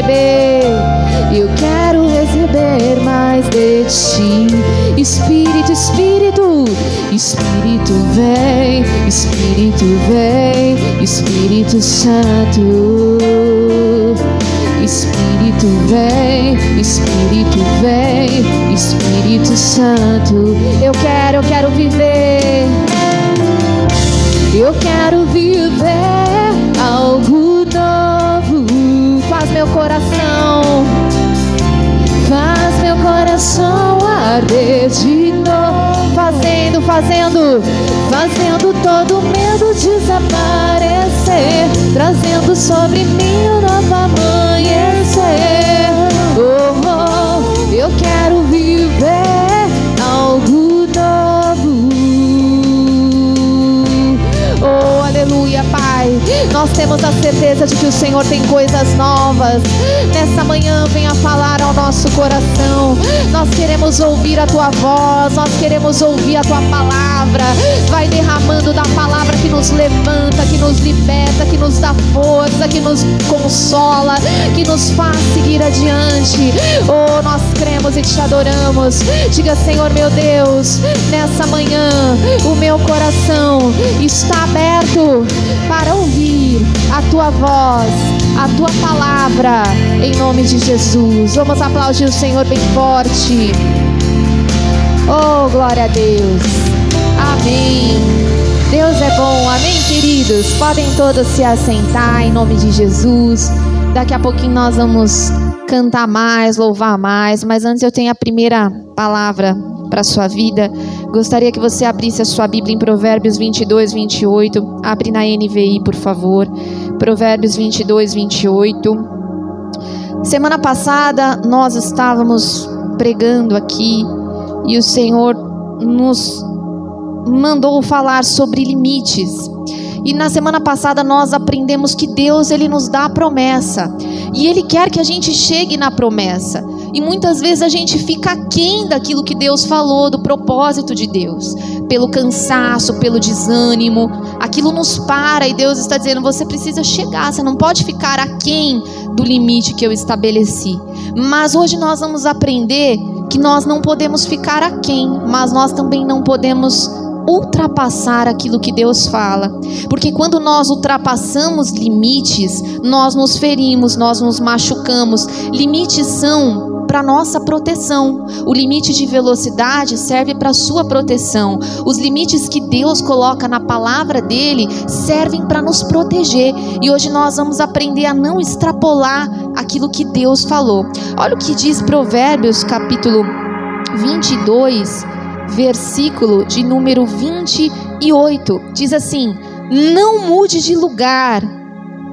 receber. Eu quero receber mais de ti. Espírito, Espírito, Espírito vem, Espírito vem, Espírito Santo. Espírito vem, Espírito vem, Espírito Santo. Eu quero viver. Eu quero viver algo novo. Faz meu coração arder de novo. Fazendo todo medo desaparecer, trazendo sobre mim um novo amanhecer. Oh, oh, eu quero viver algo novo. Oh, aleluia, Pai. Nós temos a certeza de que o Senhor tem coisas novas. Nessa manhã, venha falar ao nosso coração. Nós queremos ouvir a Tua voz, nós queremos ouvir a Tua palavra. Vai derramando da palavra que nos levanta, que nos liberta, que nos dá força, que nos consola, que nos faz seguir adiante. Oh, nós cremos e Te adoramos. Diga: Senhor meu Deus, nessa manhã o meu coração está aberto para ouvir a Tua voz, a Tua palavra, em nome de Jesus. Vamos aplaudir o Senhor bem forte. Oh, glória a Deus. Amém. Deus é bom. Amém, queridos? Podem todos se assentar em nome de Jesus. Daqui a pouquinho nós vamos cantar mais, louvar mais, mas antes eu tenho a primeira palavra para a sua vida. Gostaria que você abrisse a sua Bíblia em Provérbios 22, 28. Abre na NVI, por favor. Provérbios 22, 28. Semana passada nós estávamos pregando aqui e o Senhor nos mandou falar sobre limites. E na semana passada nós aprendemos que Deus, Ele nos dá a promessa. E Ele quer que a gente chegue na promessa. E muitas vezes a gente fica aquém daquilo que Deus falou, do propósito de Deus. Pelo cansaço, pelo desânimo. Aquilo nos para e Deus está dizendo: você precisa chegar, você não pode ficar aquém do limite que eu estabeleci. Mas hoje nós vamos aprender que nós não podemos ficar aquém, mas nós também não podemos ultrapassar aquilo que Deus fala, porque quando nós ultrapassamos limites, nós nos ferimos, nós nos machucamos. Limites são para nossa proteção. O limite de velocidade serve para sua proteção. Os limites que Deus coloca na palavra dele servem para nos proteger. E hoje nós vamos aprender a não extrapolar aquilo que Deus falou. Olha o que diz Provérbios capítulo 22, versículo de número 28. Diz assim: não mude de lugar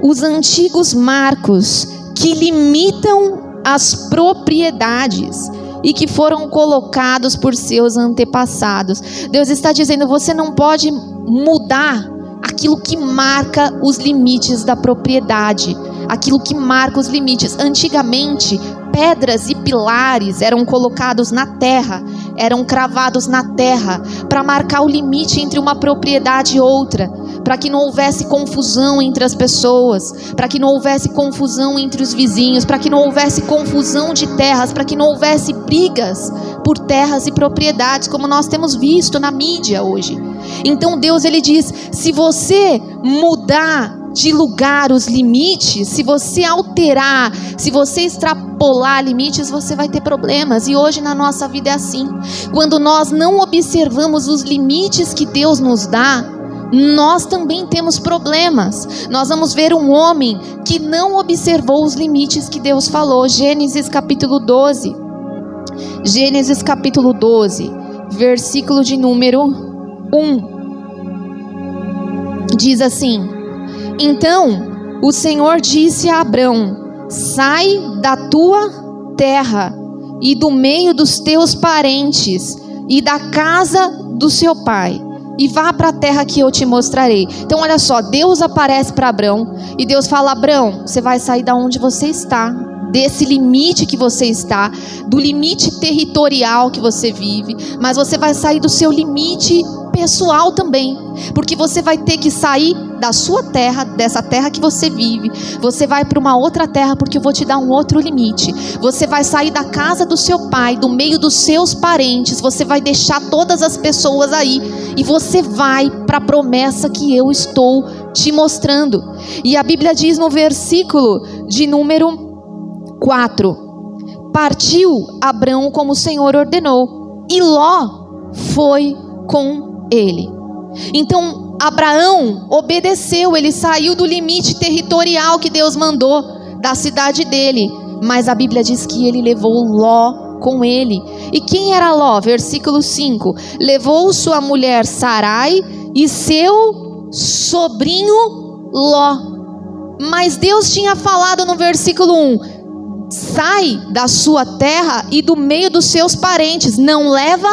os antigos marcos que limitam as propriedades e que foram colocados por seus antepassados. Deus está dizendo: você não pode mudar aquilo que marca os limites da propriedade, aquilo que marca os limites. Antigamente, pedras e pilares eram colocados na terra, eram cravados na terra para marcar o limite entre uma propriedade e outra, para que não houvesse confusão entre as pessoas, para que não houvesse confusão entre os vizinhos, para que não houvesse confusão de terras, para que não houvesse brigas por terras e propriedades, como nós temos visto na mídia hoje. Então Deus, ele diz: se você mudar de lugar os limites, se você alterar, se você extrapolar limites, você vai ter problemas. E hoje na nossa vida é assim. Quando nós não observamos os limites que Deus nos dá, nós também temos problemas. Nós vamos ver um homem que não observou os limites que Deus falou. Gênesis capítulo 12. Gênesis capítulo 12, versículo de número 1. Diz assim: então o Senhor disse a Abrão: sai da tua terra e do meio dos teus parentes e da casa do seu pai, e vá para a terra que eu te mostrarei. Então olha só, Deus aparece para Abrão e Deus fala: Abrão, você vai sair da onde você está, desse limite que você está, do limite territorial que você vive, mas você vai sair do seu limite pessoal também, porque você vai ter que sair da sua terra, dessa terra que você vive, você vai para uma outra terra, porque eu vou te dar um outro limite. Você vai sair da casa do seu pai, do meio dos seus parentes, você vai deixar todas as pessoas aí, e você vai para a promessa que eu estou te mostrando. E a Bíblia diz no versículo de número 4: partiu Abrão como o Senhor ordenou, e Ló foi com ele. Então Abraão obedeceu, ele saiu do limite territorial que Deus mandou, da cidade dele, mas a Bíblia diz que ele levou Ló com ele. E quem era Ló? Versículo 5: levou sua mulher Sarai e seu sobrinho Ló. Mas Deus tinha falado no versículo 1: sai da sua terra e do meio dos seus parentes, não leva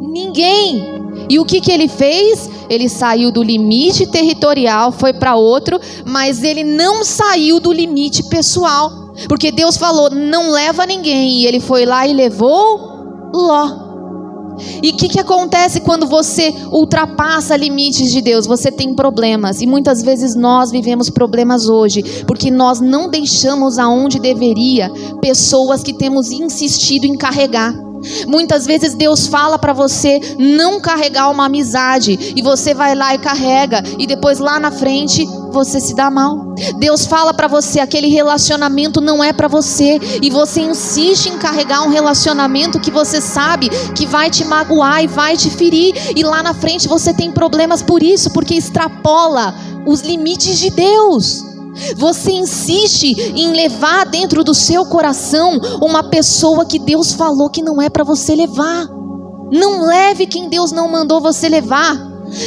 ninguém. E o que ele fez? Ele saiu do limite territorial, foi para outro, mas ele não saiu do limite pessoal, porque Deus falou: não leva ninguém, e ele foi lá e levou Ló. E o que acontece quando você ultrapassa limites de Deus? Você tem problemas, e muitas vezes nós vivemos problemas hoje, porque nós não deixamos aonde deveria pessoas que temos insistido em carregar. Muitas vezes Deus fala para você não carregar uma amizade, e você vai lá e carrega, e depois lá na frente você se dá mal. Deus fala para você: aquele relacionamento não é para você, e você insiste em carregar um relacionamento que você sabe que vai te magoar e vai te ferir, e lá na frente você tem problemas por isso, porque extrapola os limites de Deus. Você insiste em levar dentro do seu coração uma pessoa que Deus falou que não é para você levar. Não leve quem Deus não mandou você levar.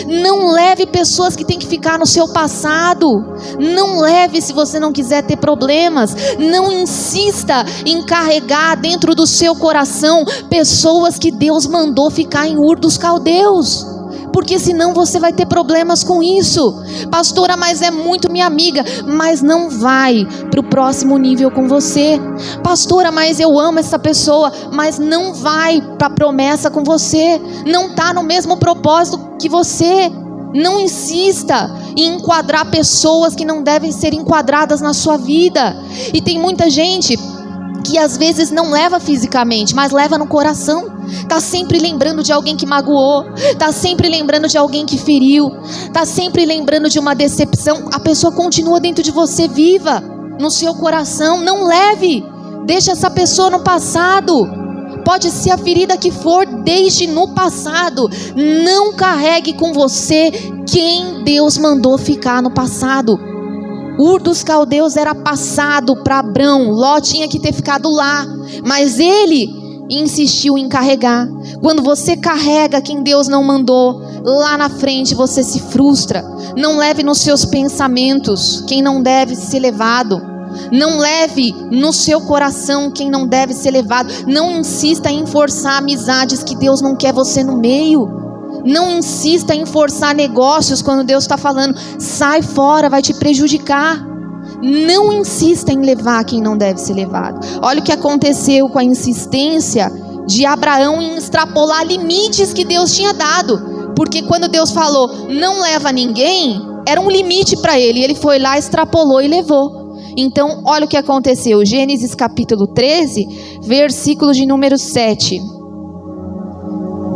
Não leve pessoas que têm que ficar no seu passado. Não leve se você não quiser ter problemas. Não insista em carregar dentro do seu coração pessoas que Deus mandou ficar em Ur dos Caldeus, porque senão você vai ter problemas com isso. Pastora, mas é muito minha amiga. Mas não vai para o próximo nível com você. Pastora, mas eu amo essa pessoa. Mas não vai para a promessa com você. Não está no mesmo propósito que você. Não insista em enquadrar pessoas que não devem ser enquadradas na sua vida. E tem muita gente que às vezes não leva fisicamente, mas leva no coração. Está sempre lembrando de alguém que magoou, está sempre lembrando de alguém que feriu, está sempre lembrando de uma decepção. A pessoa continua dentro de você, viva no seu coração. Não leve, deixa essa pessoa no passado. Pode ser a ferida que for, deixe no passado. Não carregue com você quem Deus mandou ficar no passado. Ur dos Caldeus era passado para Abrão. Ló tinha que ter ficado lá, mas ele insistiu em carregar. Quando você carrega quem Deus não mandou, lá na frente você se frustra. Não leve nos seus pensamentos quem não deve ser levado. Não leve no seu coração quem não deve ser levado. Não insista em forçar amizades que Deus não quer você no meio. Não insista em forçar negócios quando Deus está falando: sai fora, vai te prejudicar. Não insista em levar quem não deve ser levado. Olha o que aconteceu com a insistência de Abraão em extrapolar limites que Deus tinha dado. Porque quando Deus falou: não leva ninguém, era um limite para ele. Ele foi lá, extrapolou e levou. Então olha o que aconteceu. Gênesis capítulo 13, versículo de número 7.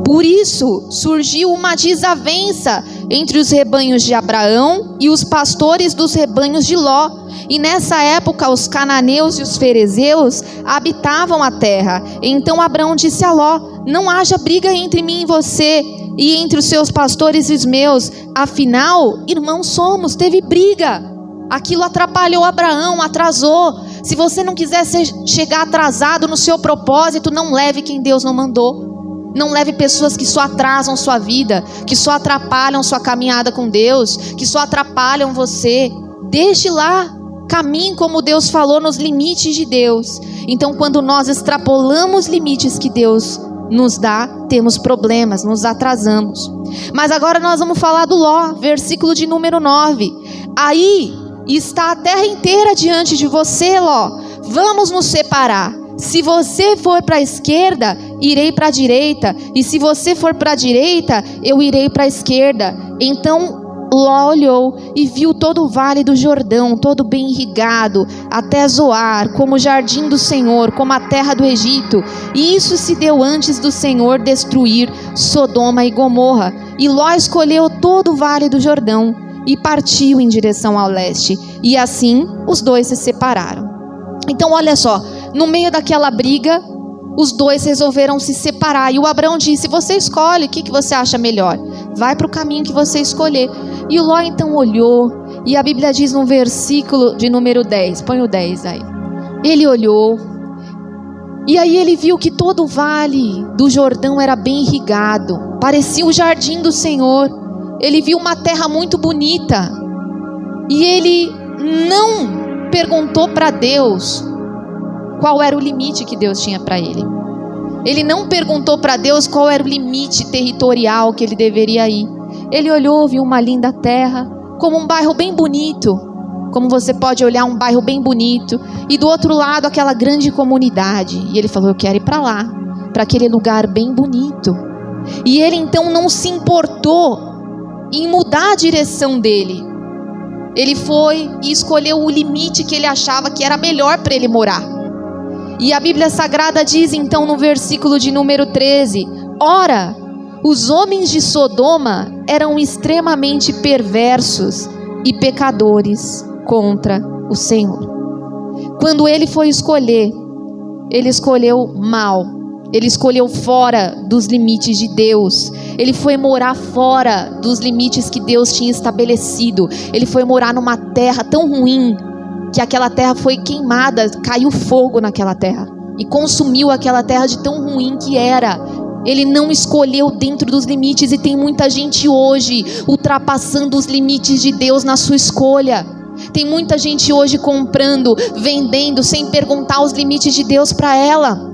Por isso surgiu uma desavença entre os rebanhos de Abraão e os pastores dos rebanhos de Ló. E nessa época os cananeus e os ferezeus habitavam a terra. Então Abraão disse a Ló: não haja briga entre mim e você, e entre os seus pastores e os meus. Afinal, irmãos somos. Teve briga. Aquilo atrapalhou Abraão, atrasou. Se você não quiser chegar atrasado no seu propósito, não leve quem Deus não mandou. Não leve pessoas que só atrasam sua vida, que só atrapalham sua caminhada com Deus, que só atrapalham você. Deixe lá, caminhe como Deus falou, nos limites de Deus. Então quando nós extrapolamos limites que Deus nos dá, temos problemas, nos atrasamos. Mas agora nós vamos falar do Ló, versículo de número 9. Aí está a terra inteira diante de você, Ló. Vamos nos separar. Se você for para a esquerda, irei para a direita, e se você for para a direita, eu irei para a esquerda. Então Ló olhou e viu todo o vale do Jordão, todo bem irrigado, até Zoar, como o jardim do Senhor, como a terra do Egito. E isso se deu antes do Senhor destruir Sodoma e Gomorra. E Ló escolheu todo o vale do Jordão e partiu em direção ao leste. E assim os dois se separaram. Então olha só, no meio daquela briga, os dois resolveram se separar. E o Abrão disse: você escolhe, o que você acha melhor? Vai para o caminho que você escolher. E o Ló então olhou, e a Bíblia diz no versículo de número 10, põe o 10 aí. Ele olhou, e aí ele viu que todo o vale do Jordão era bem irrigado, parecia o jardim do Senhor. Ele viu uma terra muito bonita, e ele não perguntou para Deus qual era o limite que Deus tinha para ele. Ele não perguntou para Deus qual era o limite territorial que ele deveria ir. Ele olhou, viu uma linda terra, como um bairro bem bonito, como você pode olhar um bairro bem bonito, e do outro lado aquela grande comunidade. E ele falou: eu quero ir para lá, para aquele lugar bem bonito. E ele então não se importou em mudar a direção dele. Ele foi e escolheu o limite que ele achava que era melhor para ele morar. E a Bíblia Sagrada diz então no versículo de número 13: ora, os homens de Sodoma eram extremamente perversos e pecadores contra o Senhor. Quando ele foi escolher, ele escolheu mal. Ele escolheu fora dos limites de Deus. Ele foi morar fora dos limites que Deus tinha estabelecido. Ele foi morar numa terra tão ruim que aquela terra foi queimada, caiu fogo naquela terra e consumiu aquela terra de tão ruim que era. Ele não escolheu dentro dos limites, e tem muita gente hoje ultrapassando os limites de Deus na sua escolha. Tem muita gente hoje comprando, vendendo, sem perguntar os limites de Deus para ela.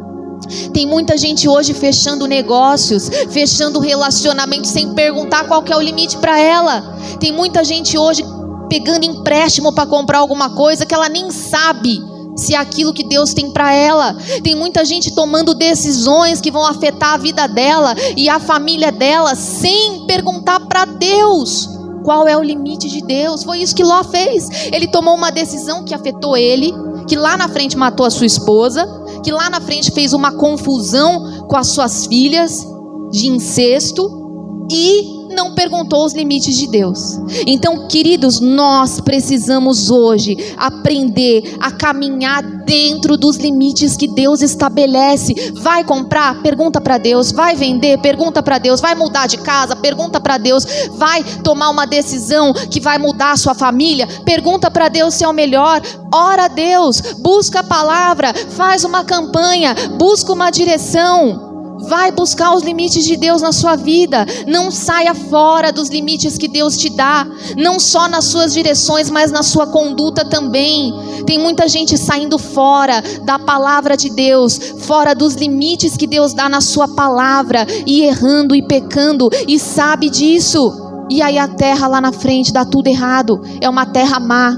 Tem muita gente hoje fechando negócios, fechando relacionamentos, sem perguntar qual que é o limite para ela. Tem muita gente hoje pegando empréstimo para comprar alguma coisa que ela nem sabe se é aquilo que Deus tem para ela. Tem muita gente tomando decisões que vão afetar a vida dela e a família dela, sem perguntar para Deus qual é o limite de Deus. Foi isso que Ló fez. Ele tomou uma decisão que afetou ele, que lá na frente matou a sua esposa, que lá na frente fez uma confusão com as suas filhas de incesto, e não perguntou os limites de Deus. Então, queridos, nós precisamos hoje aprender a caminhar dentro dos limites que Deus estabelece. Vai comprar? Pergunta para Deus. Vai vender? Pergunta para Deus. Vai mudar de casa? Pergunta para Deus. Vai tomar uma decisão que vai mudar a sua família? Pergunta para Deus se é o melhor. Ora a Deus, busca a palavra, faz uma campanha, busca uma direção. Vai buscar os limites de Deus na sua vida. Não saia fora dos limites que Deus te dá, não só nas suas direções, mas na sua conduta também. Tem muita gente saindo fora da palavra de Deus, fora dos limites que Deus dá na sua palavra, e errando e pecando, e sabe disso. E aí a terra lá na frente dá tudo errado, é uma terra má.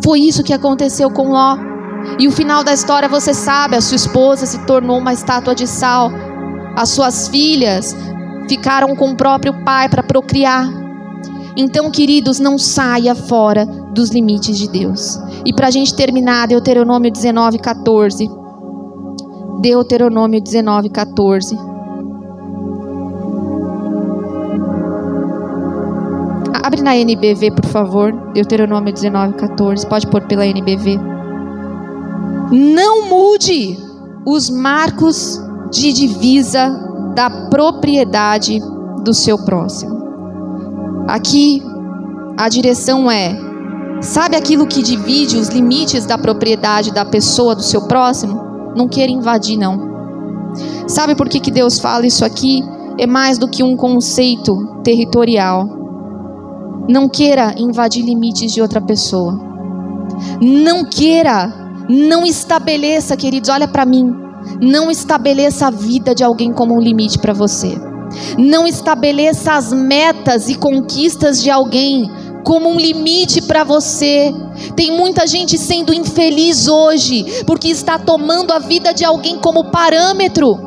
Foi isso que aconteceu com Ló. E o final da história você sabe: a sua esposa se tornou uma estátua de sal. As suas filhas ficaram com o próprio pai para procriar. Então, queridos, não saia fora dos limites de Deus. E para a gente terminar, Deuteronômio 19:14. Deuteronômio 19:14. Abre na NBV, por favor. Deuteronômio 19:14. Pode pôr pela NBV. Não mude os marcos de divisa da propriedade do seu próximo. Aqui a direção é: sabe aquilo que divide os limites da propriedade da pessoa do seu próximo? Não queira invadir, não. Sabe por que Deus fala isso aqui? É mais do que um conceito territorial. Não queira invadir limites de outra pessoa. Não queira, não estabeleça, queridos, olha para mim. Não estabeleça a vida de alguém como um limite para você. Não estabeleça as metas e conquistas de alguém como um limite para você. Tem muita gente sendo infeliz hoje porque está tomando a vida de alguém como parâmetro,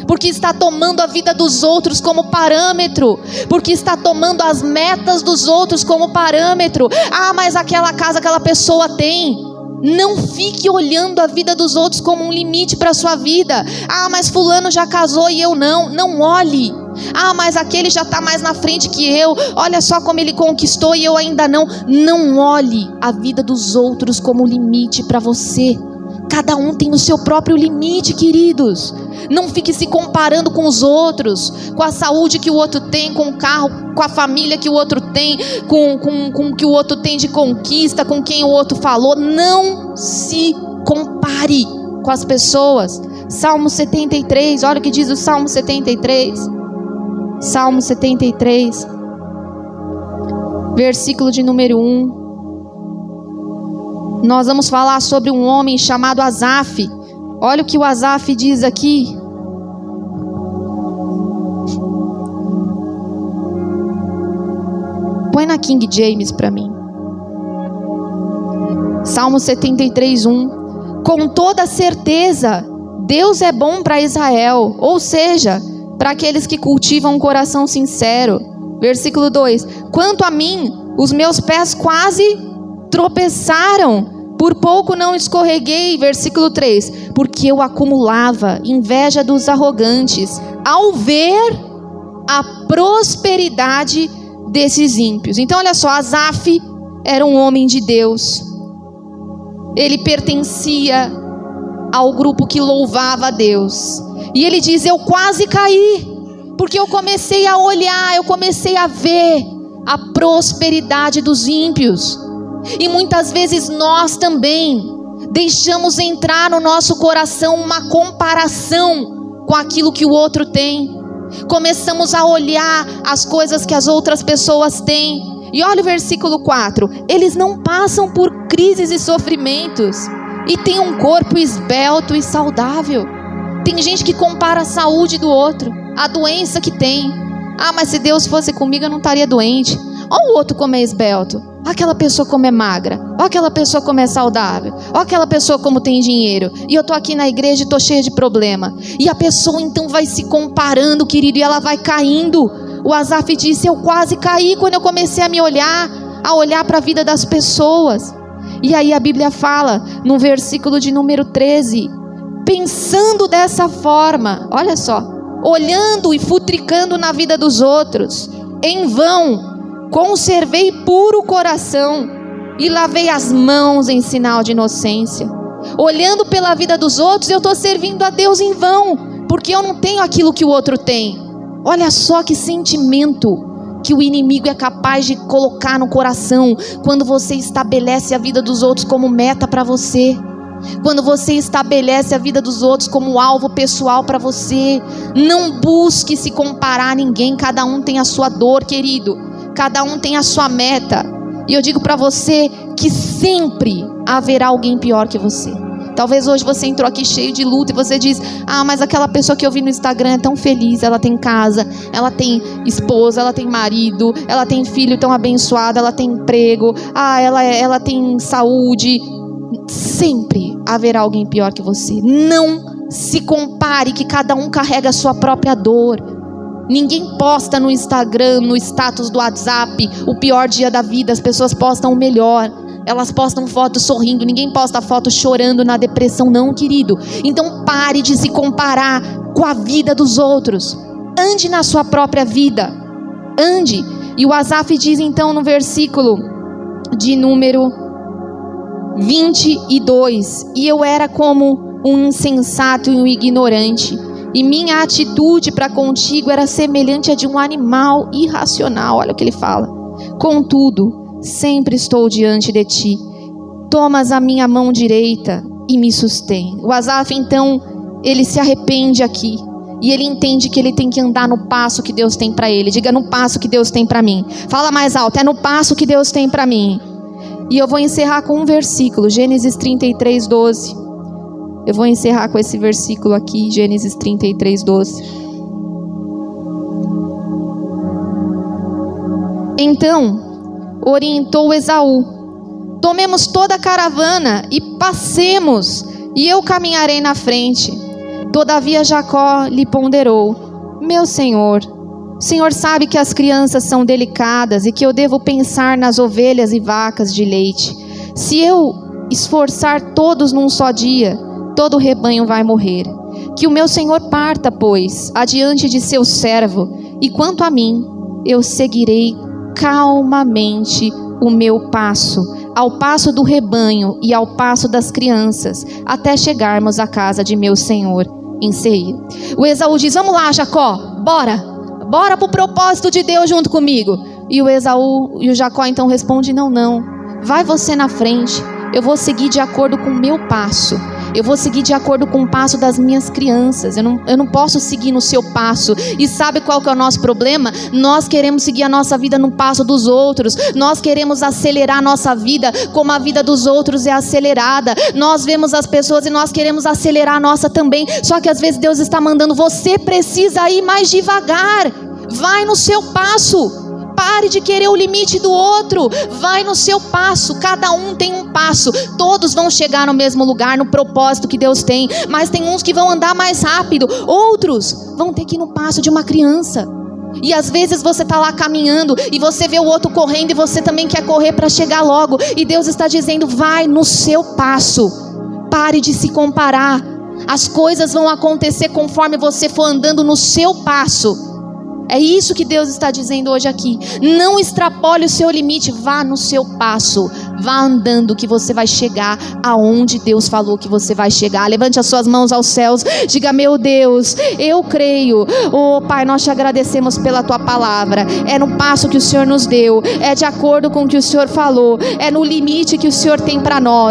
porque está tomando a vida dos outros como parâmetro, porque está tomando as metas dos outros como parâmetro. Ah, mas aquela casa aquela pessoa tem. Não fique olhando a vida dos outros como um limite para a sua vida. Ah, mas fulano já casou e eu não. Não olhe. Ah, mas aquele já está mais na frente que eu. Olha só como ele conquistou e eu ainda não. Não olhe a vida dos outros como limite para você. Cada um tem o seu próprio limite, queridos. Não fique se comparando com os outros, com a saúde que o outro tem, com o carro, com a família que o outro tem, com o que o outro tem de conquista, com quem o outro falou. Não se compare com as pessoas. Salmo 73, olha o que diz o Salmo 73. Salmo 73, versículo de número 1. Nós vamos falar sobre um homem chamado Asaf. Olha o que o Asaf diz aqui. Põe na King James para mim. Salmo 73, 1. Com toda certeza, Deus é bom para Israel, ou seja, para aqueles que cultivam um coração sincero. Versículo 2. Quanto a mim, os meus pés quase tropeçaram, por pouco não escorreguei. Versículo 3. Porque eu acumulava inveja dos arrogantes ao ver a prosperidade desses ímpios. Então olha só, Asaf era um homem de Deus. Ele pertencia ao grupo que louvava a Deus. E ele diz: eu quase caí, porque eu comecei a olhar, eu comecei a ver a prosperidade dos ímpios. E muitas vezes nós também deixamos entrar no nosso coração uma comparação com aquilo que o outro tem. Começamos a olhar as coisas que as outras pessoas têm. E olha o versículo 4. Eles não passam por crises e sofrimentos e têm um corpo esbelto e saudável. Tem gente que compara a saúde do outro, a doença que tem. Ah, mas se Deus fosse comigo eu não estaria doente. Olha o outro como é esbelto, olha aquela pessoa como é magra, olha aquela pessoa como é saudável, olha aquela pessoa como tem dinheiro, e eu estou aqui na igreja e estou cheia de problema. E a pessoa então vai se comparando, querido, e ela vai caindo. O Asaf disse: eu quase caí quando eu comecei a olhar para a vida das pessoas. E aí a Bíblia fala no versículo de número 13, pensando dessa forma, olha só, olhando e futricando na vida dos outros, em vão conservei puro coração e lavei as mãos em sinal de inocência. Olhando pela vida dos outros, eu estou servindo a Deus em vão, porque eu não tenho aquilo que o outro tem. Olha só que sentimento que o inimigo é capaz de colocar no coração quando você estabelece a vida dos outros como meta para você. Quando você estabelece a vida dos outros como alvo pessoal para você. Não busque se comparar a ninguém. Cada um tem a sua dor, querido. Cada um tem a sua meta. E eu digo para você que sempre haverá alguém pior que você. Talvez hoje você entrou aqui cheio de luta e você diz: ah, mas aquela pessoa que eu vi no Instagram é tão feliz. Ela tem casa, ela tem esposa, ela tem marido, ela tem filho tão abençoado, ela tem emprego, ela tem saúde. Sempre haverá alguém pior que você. Não se compare, que cada um carrega a sua própria dor. Ninguém posta no Instagram, no status do WhatsApp, o pior dia da vida. As pessoas postam o melhor. Elas postam fotos sorrindo. Ninguém posta foto chorando na depressão, não, querido. Então pare de se comparar com a vida dos outros. Ande na sua própria vida. Ande. E o Asaf diz então no versículo de número 22: e eu era como um insensato e um ignorante, e minha atitude para contigo era semelhante a de um animal irracional. Olha o que ele fala. Contudo, sempre estou diante de ti. Tomas a minha mão direita e me sustém. O Asaf, então, ele se arrepende aqui. E ele entende que ele tem que andar no passo que Deus tem para ele. Diga: no passo que Deus tem para mim. Fala mais alto: é no passo que Deus tem para mim. E eu vou encerrar com um versículo, Gênesis 33, 12. Eu vou encerrar com esse versículo aqui, Gênesis 33, 12. Então orientou Esaú: tomemos toda a caravana e passemos, e eu caminharei na frente. Todavia Jacó lhe ponderou: meu senhor, o senhor sabe que as crianças são delicadas e que eu devo pensar nas ovelhas e vacas de leite. Se eu esforçar todos num só dia, todo o rebanho vai morrer. Que o meu senhor parta, pois, adiante de seu servo, e quanto a mim, eu seguirei calmamente o meu passo, ao passo do rebanho e ao passo das crianças, até chegarmos à casa de meu senhor em Seir. O Esaú diz: vamos lá, Jacó, bora pro propósito de Deus junto comigo. E o Jacó então responde: não, vai você na frente, eu vou seguir de acordo com o meu passo. Eu vou seguir de acordo com o passo das minhas crianças. Eu não posso seguir no seu passo. E sabe qual que é o nosso problema? Nós queremos seguir a nossa vida no passo dos outros. Nós queremos acelerar a nossa vida como a vida dos outros é acelerada. Nós vemos as pessoas e nós queremos acelerar a nossa também. Só que às vezes Deus está mandando: você precisa ir mais devagar. Vai no seu passo. Pare de querer o limite do outro. Vai no seu passo. Cada um tem um passo. Todos vão chegar no mesmo lugar, no propósito que Deus tem. Mas tem uns que vão andar mais rápido. Outros vão ter que ir no passo de uma criança. E às vezes você está lá caminhando e você vê o outro correndo e você também quer correr para chegar logo. E Deus está dizendo: vai no seu passo. Pare de se comparar. As coisas vão acontecer conforme você for andando no seu passo. É isso que Deus está dizendo hoje aqui. Não extrapole o seu limite, vá no seu passo. Vá andando que você vai chegar aonde Deus falou que você vai chegar. Levante as suas mãos aos céus, diga: meu Deus, eu creio. Oh Pai, nós te agradecemos pela tua palavra. É no passo que o Senhor nos deu, é de acordo com o que o Senhor falou, é no limite que o Senhor tem para nós.